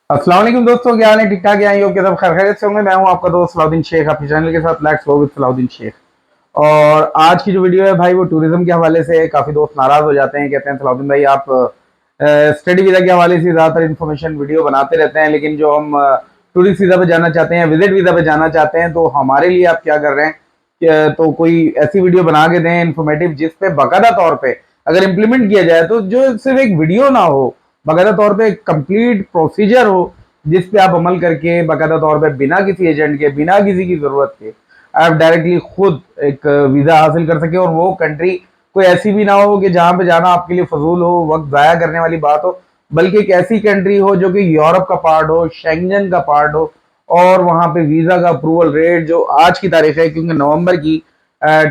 अस्सलाम वालेकुम दोस्तों, क्या हाल है? ठीक ठाक है? योग के सब खैर खैरियत से होंगे। मैं हूं आपका दोस्त सलाउद्दीन शेख, आपके चैनल के साथ let's go with Salauddin Sheikh. और आज की जो वीडियो है भाई, वो टूरिज्म के हवाले से। काफी दोस्त नाराज हो जाते हैं, कहते हैं सलाउद्दीन भाई आप स्टडी वीजा के हवाले से ज्यादातर इन्फॉर्मेशन वीडियो बनाते रहते हैं, लेकिन जो हम टूरिस्ट वीजा पे जाना चाहते हैं, विजिट वीजा पे जाना चाहते हैं, तो हमारे लिए आप क्या कर रहे हैं तो कोई ऐसी वीडियो बना के दें इन्फॉर्मेटिव, जिसपे बाकायदा तौर पे अगर इम्प्लीमेंट किया जाए तो जो सिर्फ एक वीडियो ना हो, बाकायदा तौर पे कंप्लीट प्रोसीजर हो, जिस पे आप अमल करके बाकायदा तौर पे बिना किसी एजेंट के, बिना किसी की जरूरत के आप डायरेक्टली खुद एक वीजा हासिल कर सके। और वो कंट्री कोई ऐसी भी ना हो कि जहां पे जाना आपके लिए फजूल हो, वक्त जाया करने वाली बात हो, बल्कि एक ऐसी कंट्री हो जो कि यूरोप का पार्ट हो, शेंगन का पार्ट हो, और वहां पे वीजा का अप्रूवल रेट जो आज की तारीख है, क्योंकि नवंबर की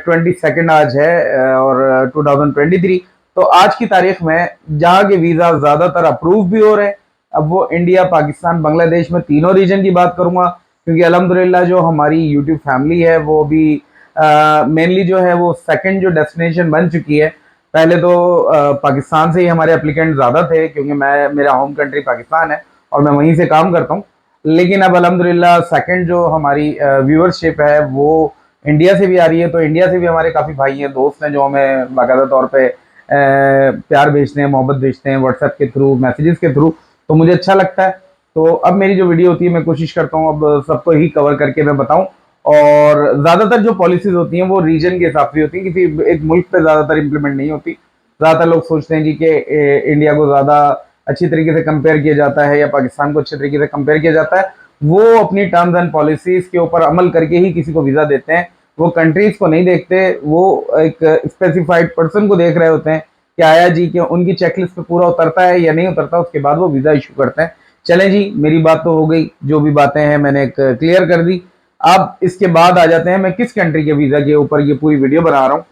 22 आज है और 2023, तो आज की तारीख में जहां के वीजा ज्यादातर अप्रूव भी हो रहे हैं। अब वो इंडिया, पाकिस्तान, बांग्लादेश में तीनों रीजन की बात करूंगा, क्योंकि अल्हम्दुलिल्लाह जो हमारी यूट्यूब फैमिली है वो भी मेनली जो है वो सेकंड जो डेस्टिनेशन बन चुकी है। पहले तो पाकिस्तान से ही हमारे एप्लीकेंट ज़्यादा थे, क्योंकि मेरा होम कंट्री पाकिस्तान है और मैं वहीं से काम करता हूँ। लेकिन अब अल्हम्दुलिल्लाह सेकंड जो हमारी व्यूअरशिप है वो इंडिया से भी आ रही है। तो इंडिया से भी हमारे काफ़ी भाई हैं, दोस्त हैं, जो हमें बाकायदा तौर पे प्यार भेजते हैं, मोहब्बत भेजते हैं व्हाट्सएप के थ्रू, मैसेजेस के थ्रू। तो मुझे अच्छा लगता है। तो अब मेरी जो वीडियो होती है, मैं कोशिश करता हूँ अब सबको ही कवर करके मैं बताऊं। और ज़्यादातर जो पॉलिसीज़ होती हैं वो रीजन के हिसाब से होती हैं, किसी एक मुल्क पे ज़्यादातर इम्प्लीमेंट नहीं होती। ज़्यादातर लोग सोचते हैं जी कि इंडिया को ज़्यादा अच्छी तरीके से कंपेयर किया जाता है या पाकिस्तान को अच्छे तरीके से कंपेयर किया जाता है। वो अपनी टर्म्स एंड पॉलिसीज़ के ऊपर अमल करके ही किसी को वीज़ा देते हैं। वो कंट्रीज़ को नहीं देखते, वो एक स्पेसिफाइड पर्सन को देख रहे होते हैं कि आया जी कि उनकी चेकलिस्ट पे पूरा उतरता है या नहीं उतरता, उसके बाद वो वीज़ा इशू करते हैं। चलें जी, मेरी बात तो हो गई, जो भी बातें हैं मैंने एक क्लियर कर दी। अब इसके बाद आ जाते हैं मैं किस कंट्री के वीज़ा के ऊपर ये पूरी वीडियो बना रहा हूँ।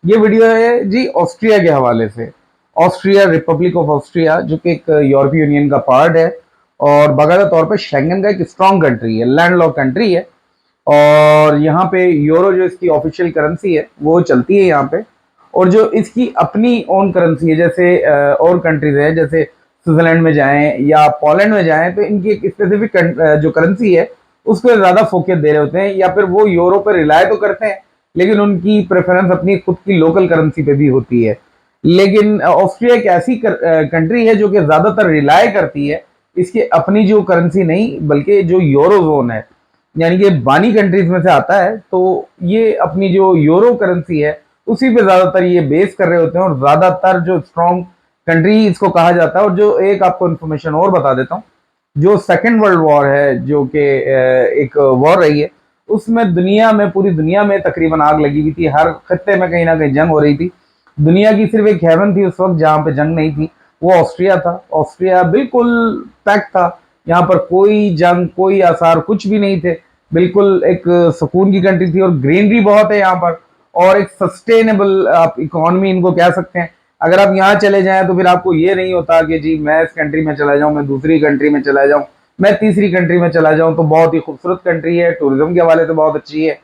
ये वीडियो है जी ऑस्ट्रिया के हवाले से। ऑस्ट्रिया, रिपब्लिक ऑफ ऑस्ट्रिया, जो कि एक यूरोपीय यूनियन का पार्ट है और बाकायदा तौर पर शेंगन का एक स्ट्रॉन्ग कंट्री है, लैंडलॉक कंट्री है। और यहाँ पे यूरो जो इसकी ऑफिशियल करेंसी है वो चलती है यहाँ पे। और जो इसकी अपनी ओन करेंसी है, जैसे और कंट्रीज है, जैसे स्विट्जरलैंड में जाएं या पोलैंड में जाएं, तो इनकी एक स्पेसिफिक जो करेंसी है उस पर ज़्यादा फोकस दे रहे होते हैं, या फिर वो यूरो पर रिलाय तो करते हैं, लेकिन उनकी प्रेफरेंस अपनी खुद की लोकल करेंसी पे भी होती है। लेकिन ऑस्ट्रिया एक ऐसी कंट्री है जो कि ज़्यादातर रिलाय करती है इसकी अपनी जो करेंसी नहीं, बल्कि जो यूरो जोन है, यानी कि बानी कंट्रीज में से आता है। तो ये अपनी जो यूरो करेंसी है उसी पे ज्यादातर ये बेस कर रहे होते हैं, और ज्यादातर जो स्ट्रॉन्ग कंट्री इसको कहा जाता है। और जो एक आपको इन्फॉर्मेशन और बता देता हूँ, जो सेकेंड वर्ल्ड वॉर है, जो कि एक वॉर रही है, उसमें दुनिया में, पूरी दुनिया में तकरीबन आग लगी हुई थी, हर खत्ते में कहीं ना कहीं जंग हो रही थी। दुनिया की सिर्फ एक हेवन थी उस वक्त जहां पे जंग नहीं थी, वो ऑस्ट्रिया था। ऑस्ट्रिया बिल्कुल पैक था, यहाँ पर कोई जंग, कोई आसार कुछ भी नहीं थे। बिल्कुल एक सुकून की कंट्री थी, और ग्रीनरी बहुत है यहाँ पर, और एक सस्टेनेबल आप इकोनॉमी इनको कह सकते हैं। अगर आप यहाँ चले जाएं तो फिर आपको ये नहीं होता कि जी मैं इस कंट्री में चला जाऊं, मैं दूसरी कंट्री में चला जाऊं, मैं तीसरी कंट्री में चला जाऊं। तो बहुत ही खूबसूरत कंट्री है, टूरिज्म के हवाले से बहुत अच्छी है,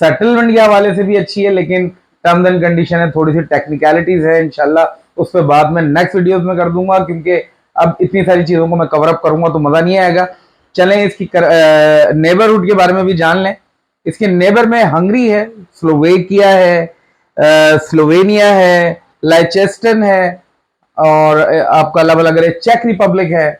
सेटलमेंट के हवाले से भी अच्छी है। लेकिन टर्म्स एंड कंडीशन है, थोड़ी सी टेक्निकलिटीज है, इंशाल्लाह उस पर बाद में नेक्स्ट वीडियोस में कर दूंगा, क्योंकि अब इतनी सारी चीजों को मैं कवर अप करूंगा तो मजा नहीं आएगा। चलें इसकी नेबरहुड के बारे में भी जान लें। इसके नेबर में हंगरी है, स्लोवेकिया है, स्लोवेनिया है, लाइचेस्टन है, और आपका अलग अलग चेक रिपब्लिक है,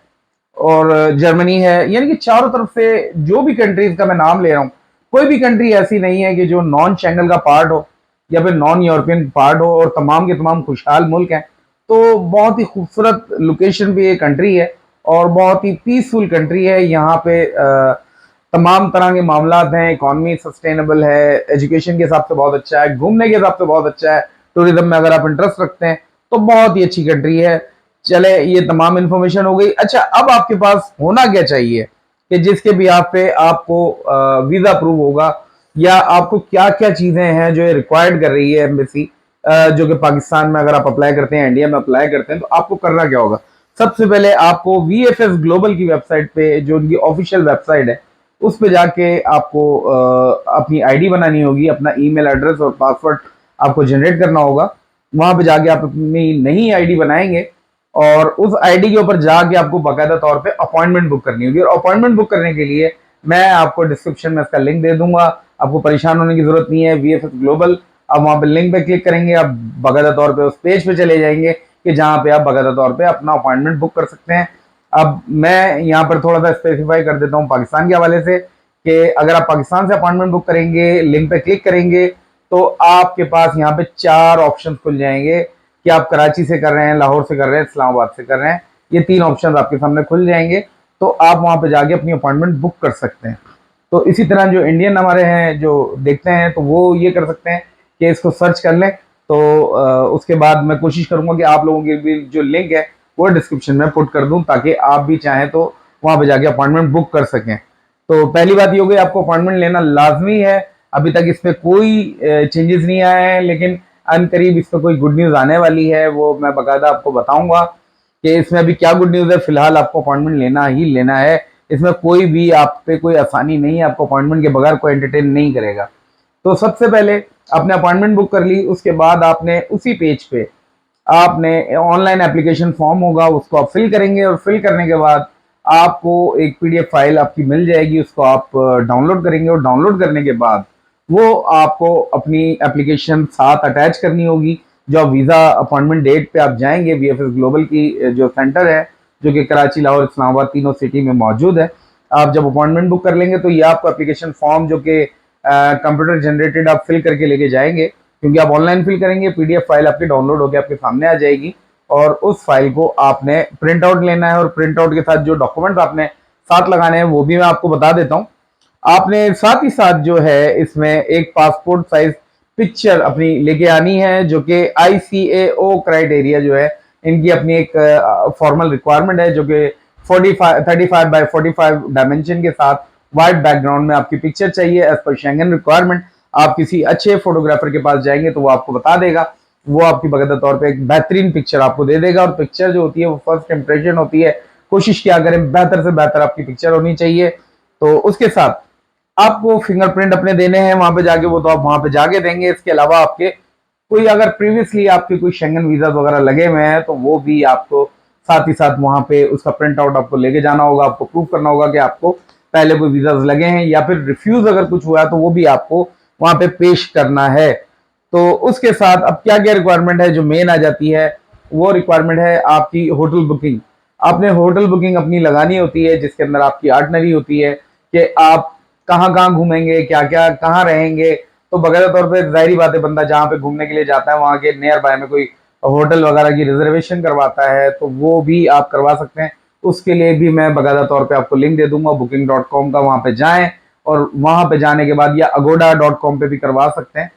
और जर्मनी है। यानी कि चारों तरफ से जो भी कंट्रीज का मैं नाम ले रहा हूँ, कोई भी कंट्री ऐसी नहीं है कि जो नॉन शेंगन का पार्ट हो या फिर नॉन यूरोपियन पार्ट हो, और तमाम के तमाम खुशहाल मुल्क हैं। तो बहुत ही खूबसूरत लोकेशन पे ये कंट्री है, और बहुत ही पीसफुल कंट्री है। यहाँ पे तमाम तरह के मामला हैं, इकॉनमी सस्टेनेबल है, एजुकेशन के हिसाब से बहुत अच्छा है, घूमने के हिसाब से बहुत अच्छा है, टूरिज्म में अगर आप इंटरेस्ट रखते हैं तो बहुत ही अच्छी कंट्री है। चले, ये तमाम इन्फॉर्मेशन हो गई। अच्छा, अब आपके पास होना क्या चाहिए कि जिसके भी आप पे आपको वीजा अप्रूव होगा, या आपको क्या क्या चीजें हैं जो रिक्वायर्ड कर रही है एम्बेसी, जो कि पाकिस्तान में अगर आप अप्लाई करते हैं, इंडिया में अप्लाई करते हैं, तो आपको करना क्या होगा। सबसे पहले आपको VFS ग्लोबल की वेबसाइट पे, जो उनकी ऑफिशियल वेबसाइट है, उस पे जाके आपको अपनी आईडी बनानी होगी, अपना ईमेल एड्रेस और पासवर्ड आपको जनरेट करना होगा। वहां पे जाके आप अपनी नई आईडी बनाएंगे, और उस आईडी के ऊपर जाके आपको बाकायदा तौर पे अपॉइंटमेंट बुक करनी होगी। और अपॉइंटमेंट बुक करने के लिए मैं आपको डिस्क्रिप्शन में इसका लिंक दे दूंगा, आपको परेशान होने की जरूरत नहीं है। वीएफएस ग्लोबल, आप वहां पे लिंक पे क्लिक करेंगे, आप बाकायदा तौर पे उस पेज पे चले जाएंगे कि जहां पे आप बाकायदा तौर पे अपना अपॉइंटमेंट बुक कर सकते हैं। अब मैं यहाँ पर थोड़ा सा स्पेसिफाई कर देता हूँ पाकिस्तान के हवाले से कि अगर आप पाकिस्तान से अपॉइंटमेंट बुक करेंगे, लिंक पे क्लिक करेंगे, तो आपके पास यहाँ पे 4 ऑप्शन खुल जाएंगे कि आप कराची से कर रहे हैं, लाहौर से कर रहे हैं, इस्लामाबाद से कर रहे हैं। ये 3 ऑप्शन आपके सामने खुल जाएंगे, तो आप वहां पे जाके अपनी अपॉइंटमेंट बुक कर सकते हैं। तो इसी तरह जो इंडियन हमारे हैं जो देखते हैं, तो वो ये कर सकते हैं कि इसको सर्च कर लें। तो उसके बाद मैं कोशिश करूंगा कि आप लोगों के भी जो लिंक है वो डिस्क्रिप्शन में पुट कर दूं, ताकि आप भी चाहें तो वहां पे जाके अपॉइंटमेंट बुक कर सकें। तो पहली बात ये हो गई, आपको अपॉइंटमेंट लेना लाजमी है। अभी तक इस पर कोई चेंजेस नहीं आए हैं, लेकिन अन करीब इस पर कोई गुड न्यूज़ आने वाली है, वो मैं बाकायदा आपको बताऊंगा कि इसमें अभी क्या गुड न्यूज़ है। फिलहाल आपको अपॉइंटमेंट लेना ही लेना है, इसमें कोई भी आप पे कोई आसानी नहीं है, आपको अपॉइंटमेंट के बगैर कोई एंटरटेन नहीं करेगा। तो सबसे पहले आपने अपॉइंटमेंट बुक कर ली, उसके बाद आपने उसी पेज पे आपने ऑनलाइन एप्लीकेशन फॉर्म होगा, उसको आप फिल करेंगे और फिल करने के बाद आपको एक पीडीएफ फाइल आपकी मिल जाएगी, उसको आप डाउनलोड करेंगे और डाउनलोड करने के बाद वो आपको अपनी एप्लीकेशन साथ अटैच करनी होगी। जो वीज़ा अपॉइंटमेंट डेट पे आप जाएंगे, वीएफएस ग्लोबल की जो सेंटर है जो कि कराची, लाहौर, इस्लामाबाद तीनों सिटी में मौजूद है, आप जब अपॉइंटमेंट बुक कर लेंगे तो ये आपको एप्लीकेशन फॉर्म जो कि कंप्यूटर जनरेटेड आप फिल करके लेके जाएंगे, क्योंकि आप ऑनलाइन फिल करेंगे, पीडीएफ फाइल आपकी डाउनलोड होकर आपके सामने आ जाएगी। और उस फाइल को आपने प्रिंट आउट लेना है, और प्रिंट आउट के साथ जो डॉक्यूमेंट्स आपने साथ लगाने हैं वो भी मैं आपको बता देता हूँ। आपने साथ ही साथ जो है इसमें एक पासपोर्ट साइज पिक्चर अपनी लेके आनी है, जो कि ICAO क्राइटेरिया जो है, इनकी अपनी एक फॉर्मल रिक्वायरमेंट है, जो कि 35 बाय 45 डायमेंशन के साथ वाइट बैकग्राउंड में आपकी पिक्चर चाहिए एज पर शेंगन रिक्वायरमेंट। आप किसी अच्छे फोटोग्राफर के पास जाएंगे तो वो आपको बता देगा, वो आपकी बाकायदा तौर पे एक बेहतरीन पिक्चर आपको दे देगा। और पिक्चर जो होती है वो फर्स्ट इंप्रेशन होती है, कोशिश किया करें बेहतर से बेहतर आपकी पिक्चर होनी चाहिए। तो उसके साथ आपको फिंगरप्रिंट अपने देने हैं वहां पे जाके, वो तो आप वहां पे जाके देंगे। इसके अलावा आपके कोई अगर प्रीवियसली आपके कोई शेंगन वीजा वगैरह लगे हुए हैं तो वो भी आपको साथ ही साथ वहां पे उसका प्रिंट आउट आपको लेके जाना होगा। आपको प्रूफ करना होगा कि आपको पहले कोई वीजा लगे हैं, या फिर रिफ्यूज अगर कुछ हुआ है तो वो भी आपको वहां पे पेश करना है। तो उसके साथ अब क्या क्या रिक्वायरमेंट है जो मेन आ जाती है, वो रिक्वायरमेंट है आपकी होटल बुकिंग। आपने होटल बुकिंग अपनी लगानी होती है, जिसके अंदर आपकी आर्टनरी होती है कि आप कहाँ कहाँ घूमेंगे, क्या क्या कहाँ रहेंगे। तो बगैर तौर पे जाहिर बात है, बंदा जहाँ पे घूमने के लिए जाता है वहाँ के नियर बाय में कोई होटल वगैरह की रिजर्वेशन करवाता है, तो वो भी आप करवा सकते हैं। उसके लिए भी मैं बकायदा तौर पे आपको लिंक दे दूंगा booking.com का, वहाँ पे जाएं और वहाँ पे जाने के बाद, या agoda.com पे भी करवा सकते हैं।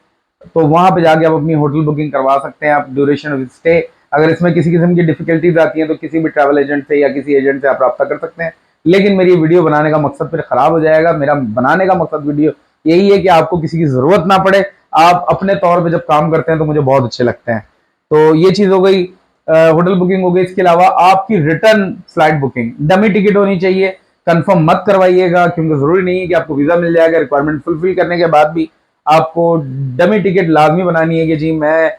तो वहां पे जाके आप अपनी होटल बुकिंग करवा सकते हैं। आप ड्यूरेशन ऑफ स्टे, अगर इसमें किसी किस्म की डिफिकल्टीज आती हैं तो किसी भी ट्रैवल एजेंट से या किसी एजेंट से आप रब्ता कर सकते हैं। लेकिन मेरी वीडियो बनाने का मकसद फिर खराब हो जाएगा। मेरा बनाने का मकसद वीडियो यही है कि आपको किसी की जरूरत ना पड़े, आप अपने तौर पर जब काम करते हैं तो मुझे बहुत अच्छे लगते हैं। तो ये चीज हो गई, होटल बुकिंग हो गई। इसके अलावा आपकी return flight booking, dummy ticket होनी चाहिए। कंफर्म मत करवाइएगा, क्योंकि जरूरी नहीं है कि आपको वीजा मिल जाएगा। रिक्वायरमेंट फुलफिल करने के बाद भी आपको डमी टिकट लाजमी बनानी है कि जी मैं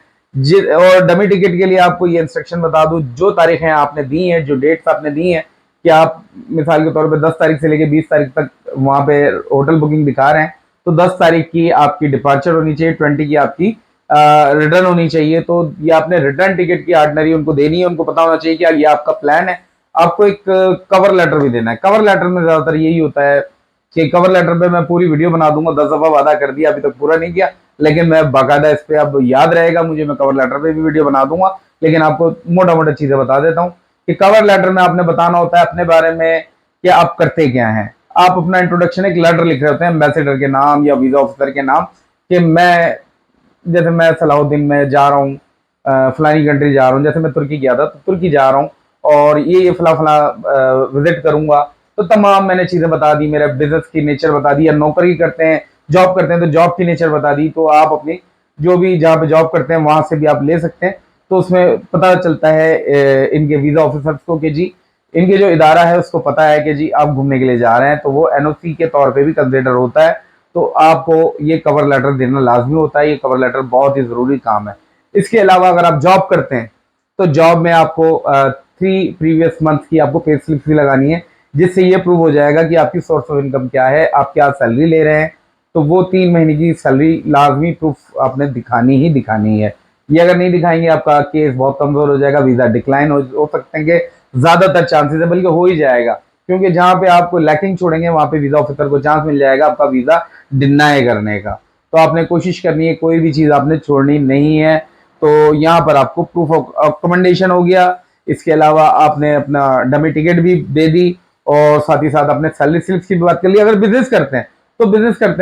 और डमी टिकट के लिए आपको ये इंस्ट्रक्शन बता दूं, जो तारीखें आपने दी हैं, जो डेट्स आपने दी हैं, कि आप मिसाल के तौर पे 10 तारीख से लेकर 20 तारीख तक वहां पे होटल बुकिंग दिखा रहे हैं, तो 10 तारीख की आपकी डिपार्चर होनी चाहिए, 20 की आपकी रिटर्न होनी चाहिए। तो ये आपने रिटर्न टिकट की आर्डनरी उनको देनी है, उनको पता होना चाहिए कि ये आपका प्लान है। आपको एक कवर लेटर भी देना है। कवर लेटर में ज्यादातर यही होता है कि कवर लेटर पे मैं पूरी वीडियो बना दूंगा, 10 दफा वादा कर दिया, अभी तक पूरा नहीं किया, लेकिन मैं बाकायदा इस पे अब याद रहेगा मुझे, मैं कवर लेटर पे भी वीडियो बना दूंगा। लेकिन आपको मोटा मोटा चीजें बता देता हूँ कि कवर लेटर में आपने बताना होता है अपने बारे में कि आप करते क्या हैं। आप अपना इंट्रोडक्शन एक लेटर लिख रहे होते हैं एम्बेसडर के नाम या वीजा ऑफिसर के नाम, कि मैं, जैसे मैं सलाहुद्दीन में जा रहा हूँ, फलानी कंट्री जा रहा हूँ, जैसे मैं तुर्की गया था तो तुर्की जा रहा हूँ और ये फला फला विजिट करूंगा। तो तमाम मैंने चीजें बता दी, मेरे बिजनेस की नेचर बता दी, या नौकरी करते हैं, जॉब करते हैं तो जॉब की नेचर बता दी। तो आप अपनी जो भी जहाँ पे जॉब करते हैं वहां से भी आप ले सकते हैं। तो उसमें पता चलता है इनके वीजा ऑफिसर्स को कि जी इनके जो इदारा है उसको पता है कि जी आप घूमने के लिए जा रहे हैं, तो वो एनओसी के तौर पे भी कंसिडर होता है। तो आपको ये कवर लेटर देना लाजमी होता है। ये कवर लेटर बहुत ही जरूरी काम है। इसके अलावा अगर आप जॉब करते हैं तो जॉब में आपको प्रीवियस मंथ की आपको पे स्लिप भी लगानी है, जिससे ये प्रूव हो जाएगा कि आपकी सोर्स ऑफ इनकम क्या है, आप क्या सैलरी ले रहे हैं। तो वो 3 महीने की सैलरी लाजमी प्रूफ आपने दिखानी ही दिखानी है। ये अगर नहीं दिखाएंगे आपका केस बहुत कमजोर हो जाएगा, वीजा डिक्लाइन हो सकते हैं कि ज्यादातर चांसेस है, बल्कि हो ही जाएगा, क्योंकि जहां पे आपको लैकिंग छोड़ेंगे वहां पे वीजा ऑफिसर को चांस मिल जाएगा आपका वीजा डिनाई करने का। तो आपने कोशिश करनी है, कोई भी चीज आपने छोड़नी नहीं है। तो यहाँ पर आपको प्रूफ ऑफ अकोमोडेशन हो गया, इसके अलावा आपने अपना डमी टिकट भी दे दी, और साथ ही साथ अपने सैलरी स्लिप्स की बात कर ली। अगर बिजनेस करते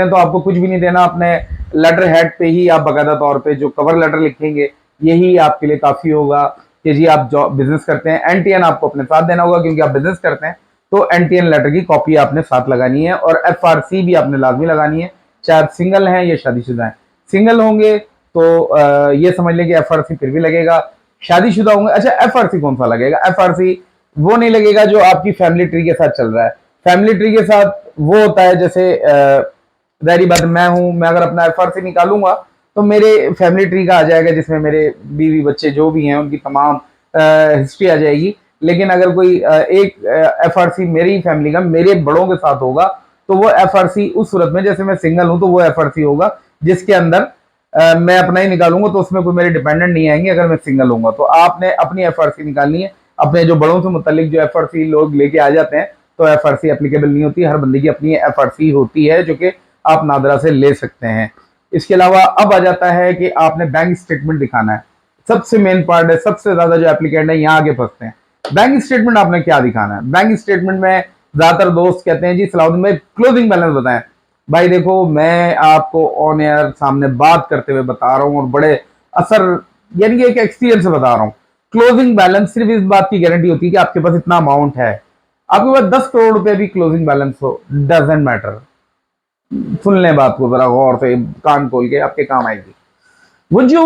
हैं तो आपको कुछ भी नहीं देना, अपने लेटर हेड पे ही आप बाकायदा तौर पे जो कवर लेटर लिखेंगे यही आपके लिए काफी होगा कि जी आप जॉब बिजनेस करते हैं। एनटीएन आपको अपने साथ देना होगा, क्योंकि आप बिजनेस करते हैं तो एनटीएन लेटर की कॉपी आपने साथ लगानी है, और एफआरसी भी आपने लाजमी लगानी है, चाहे आप सिंगल हैं या शादीशुदा हैं। सिंगल होंगे तो ये समझ लें कि एफआरसी फिर भी लगेगा, शादीशुदा होंगे, अच्छा एफआरसी कौन सा लगेगा, एफआरसी वो नहीं लगेगा जो आपकी फैमिली ट्री के साथ चल रहा है। फैमिली ट्री के साथ वो होता है जैसे जाहिर बात मैं हूं, मैं अगर अपना एफआरसी निकालूंगा तो मेरे फैमिली ट्री का आ जाएगा, जिसमें मेरे बीवी बच्चे जो भी हैं उनकी तमाम हिस्ट्री आ जाएगी। लेकिन अगर कोई एक एफआरसी मेरी फैमिली का मेरे बड़ों के साथ होगा तो वो एफआरसी उस सूरत में, जैसे मैं सिंगल हूं तो वो एफआरसी होगा जिसके अंदर मैं अपना ही निकालूंगा, तो उसमें कोई मेरे डिपेंडेंट नहीं आएंगे अगर मैं सिंगल हूंगा। तो आपने अपनी एफआरसी निकालनी है, अपने जो बड़ों से मुतालिक जो एफआरसी लोग लेके आ जाते हैं तो एफआरसी एप्लीकेबल नहीं होती, हर बंदे की अपनी एफआरसी होती है जो कि आप नादरा से ले सकते हैं। इसके अलावा अब आ जाता है कि आपने बैंक स्टेटमेंट दिखाना है, सबसे मेन पार्ट है, सबसे ज्यादा जो एप्लीकेंट है यहाँ आगे फंसते हैं। बैंक स्टेटमेंट आपने क्या दिखाना है? बैंक स्टेटमेंट में ज्यादातर दोस्त कहते हैं जी सलाउद्दीन भाई क्लोजिंग बैलेंस बताएं। भाई देखो, मैं आपको ऑन एयर सामने बात करते हुए बता रहा हूं, और बड़े असर यानी कि एक एक्सपीरियंस से बता रहा हूं। क्लोजिंग बैलेंस सिर्फ इस बात की गारंटी होती है कि आपके पास इतना अमाउंट है। आपके पास 10 करोड़ रुपए भी क्लोजिंग बैलेंस हो, डजेंट मैटर। सुन लें बात को जरा गौर से, कान खोल के, आपके काम आएगी। वो जो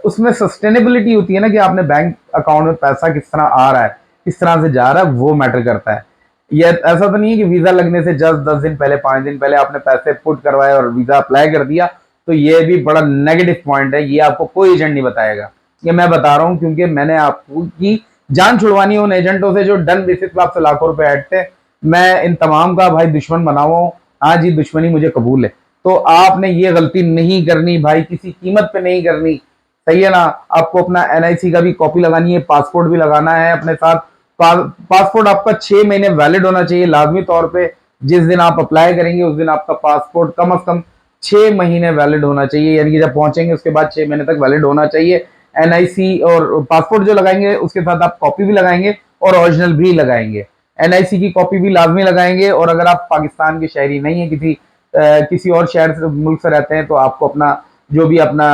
उसमें सस्टेनेबिलिटी होती है ना, कि आपने बैंक अकाउंट में पैसा किस तरह आ रहा है, किस तरह से जा रहा है, वो मैटर करता है। ये ऐसा तो नहीं है कि वीजा लगने से जस्ट 10 दिन पहले, 5 दिन पहले आपने पैसे पुट करवाए और वीजा अप्लाई कर दिया। तो ये भी बड़ा नेगेटिव पॉइंट है, ये आपको कोई एजेंट नहीं बताएगा। ये मैं बता रहा हूँ क्योंकि मैंने आपको की जान छुड़वानी है उन एजेंटों से जो डन बेसिस पर आपसे लाखों रुपए ऐड थे। मैं इन तमाम का भाई दुश्मन बना हुआ हूँ। हाँ जी, दुश्मनी मुझे कबूल है। तो आपने ये गलती नहीं करनी भाई, किसी कीमत पे नहीं करनी, सही है ना। आपको अपना एनआईसी का भी कॉपी लगानी है, पासपोर्ट भी लगाना है अपने साथ। पासपोर्ट आपका 6 महीने वैलिड होना चाहिए लाजमी तौर पे। जिस दिन आप अप्लाई करेंगे उस दिन आपका पासपोर्ट कम से कम 6 महीने वैलिड होना चाहिए, यानी कि जब पहुंचेंगे उसके बाद 6 महीने तक वैलिड होना चाहिए। एनआईसी और पासपोर्ट जो लगाएंगे उसके साथ आप कॉपी भी लगाएंगे और ओरिजिनल भी लगाएंगे। एनआईसी की कॉपी भी लाजमी लगाएंगे, और अगर आप पाकिस्तान के शहरी नहीं है, किसी और शहर से, मुल्क से रहते हैं, तो आपको अपना जो भी अपना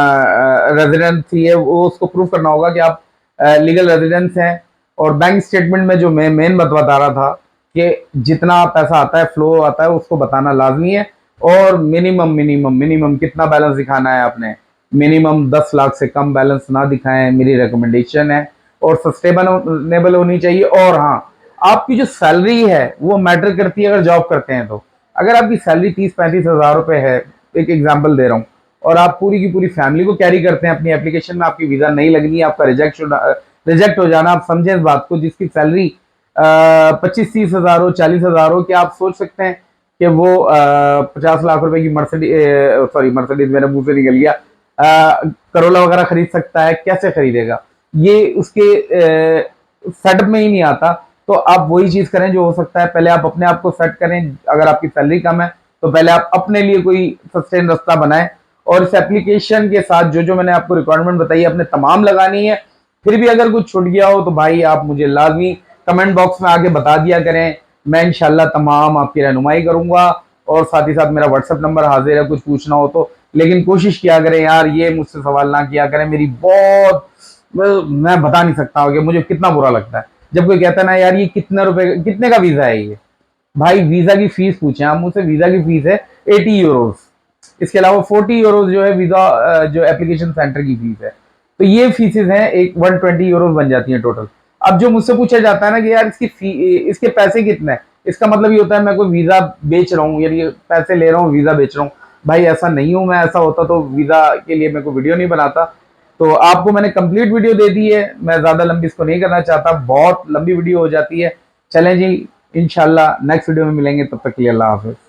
रेजिडेंसी है वो उसको प्रूव करना होगा कि आप लीगल रेजिडेंस हैं। और बैंक स्टेटमेंट में जो मैं मेन बात बता रहा था कि जितना पैसा आता है, फ्लो आता है, उसको बताना लाजमी है। और मिनिमम मिनिमम मिनिमम कितना बैलेंस दिखाना है आपने? मिनिमम 10 लाख से कम बैलेंस ना दिखाएं, मेरी रिकमेंडेशन है। और सस्टेनेबल होनी चाहिए। और हाँ, आपकी जो सैलरी है वो मैटर करती है अगर जॉब करते हैं तो। अगर आपकी सैलरी 30-35 हजार रुपए है, एक एग्जांपल दे रहा हूँ, और आप पूरी की पूरी फैमिली को कैरी करते हैं अपनी एप्लीकेशन में, आपकी वीजा नहीं लगनी है, आपका रिजेक्ट हो जाना, आप समझे इस बात को। जिसकी सैलरी 25-30 हजार हो, 40 हजार हो, क्या आप सोच सकते हैं कि वो 50 लाख रुपए की मर्सिडीज मेरे मुंह से निकल गया, करोला वगैरह खरीद सकता है? कैसे खरीदेगा? ये उसके सेटअप में ही नहीं आता। तो आप वही चीज करें जो हो सकता है, पहले आप अपने आप को सेट करें। अगर आपकी सैलरी कम है तो पहले आप अपने लिए कोई सस्टेन रास्ता बनाएं, और इस एप्लीकेशन के साथ जो जो मैंने आपको रिक्वायरमेंट बताई है अपने तमाम लगानी है। फिर भी अगर कुछ छूट गया हो तो भाई आप मुझे लाजमी कमेंट बॉक्स में आके बता दिया करें, मैं इंशाल्लाह तमाम आपकी रहनुमाई करूंगा। और साथ ही साथ मेरा व्हाट्सएप नंबर हाजिर है, कुछ पूछना हो तो। लेकिन कोशिश किया करें यार, ये मुझसे सवाल ना किया करें, मेरी बहुत, मैं बता नहीं सकता कि मुझे कितना बुरा लगता है जब कोई कहता है ना यार ये कितने रुपए, कितने का वीजा है ये। भाई वीजा की फीस पूछे आप मुझसे, वीजा की फीस है 80 यूरोज। इसके अलावा 40 यूरोज जो है वीजा जो एप्लीकेशन सेंटर की फीस है। तो ये फीसेज हैं, एक 120 यूरोज बन जाती है टोटल। अब जो मुझसे पूछा जाता है ना कि यार इसके पैसे कितने हैं, इसका मतलब ये होता है मैं कोई वीजा बेच रहा हूँ, यानी पैसे ले रहा हूँ, वीजा बेच रहा हूँ। भाई ऐसा नहीं हूं मैं, ऐसा होता तो वीजा के लिए मैं कोई वीडियो नहीं बनाता। तो आपको मैंने कंप्लीट वीडियो दे दी है, मैं ज़्यादा लंबी इसको नहीं करना चाहता, बहुत लंबी वीडियो हो जाती है। चलें जी, इंशाल्लाह नेक्स्ट वीडियो में मिलेंगे, तब तक के लिए अल्लाह हाफ़िज़।